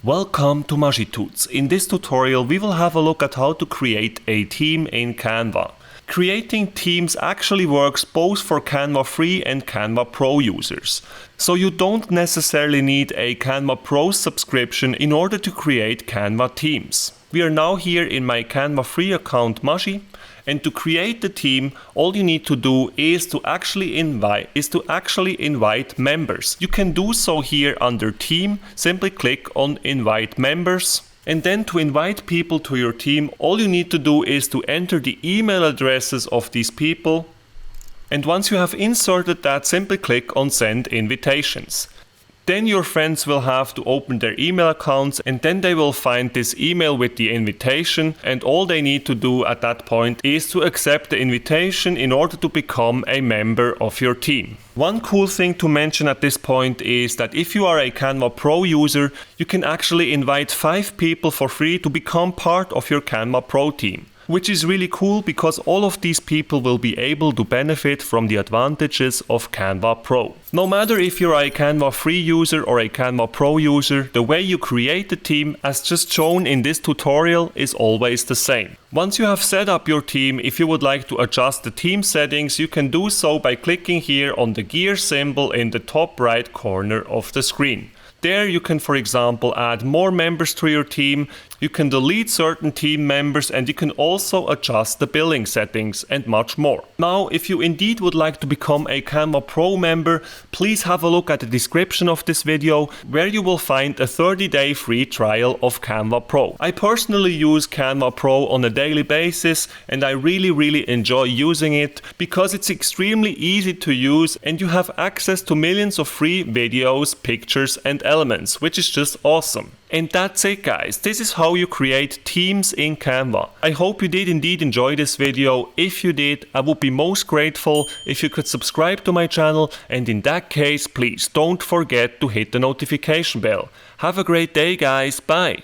Welcome to Magitudes. In this tutorial we will have a look at how to create a team in Canva. Creating teams actually works both for Canva Free and Canva Pro users. So you don't necessarily need a Canva Pro subscription in order to create Canva teams. We are now here in my Canva Free account Magi, and to create the team all you need to do is to actually invite members. You can do so here under Team, simply click on Invite Members. And then to invite people to your team, all you need to do is to enter the email addresses of these people. And once you have inserted that, simply click on Send Invitations. Then your friends will have to open their email accounts and then they will find this email with the invitation, and all they need to do at that point is to accept the invitation in order to become a member of your team. One cool thing to mention at this point is that if you are a Canva Pro user, you can actually invite 5 people for free to become part of your Canva Pro team. Which is really cool because all of these people will be able to benefit from the advantages of Canva Pro. No matter if you're a Canva Free user or a Canva Pro user, the way you create the team, as just shown in this tutorial, is always the same. Once you have set up your team, if you would like to adjust the team settings, you can do so by clicking here on the gear symbol in the top right corner of the screen. There you can, for example, add more members to your team, you can delete certain team members, and you can also adjust the billing settings and much more. Now, if you indeed would like to become a Canva Pro member, please have a look at the description of this video where you will find a 30-day free trial of Canva Pro. I personally use Canva Pro on a daily basis and I really enjoy using it because it's extremely easy to use and you have access to millions of free videos, pictures and elements, which is just awesome. And that's it guys, this is how you create teams in Canva. I hope you did indeed enjoy this video. If you did, I would be most grateful if you could subscribe to my channel, and in that case please don't forget to hit the notification bell. Have a great day guys, bye!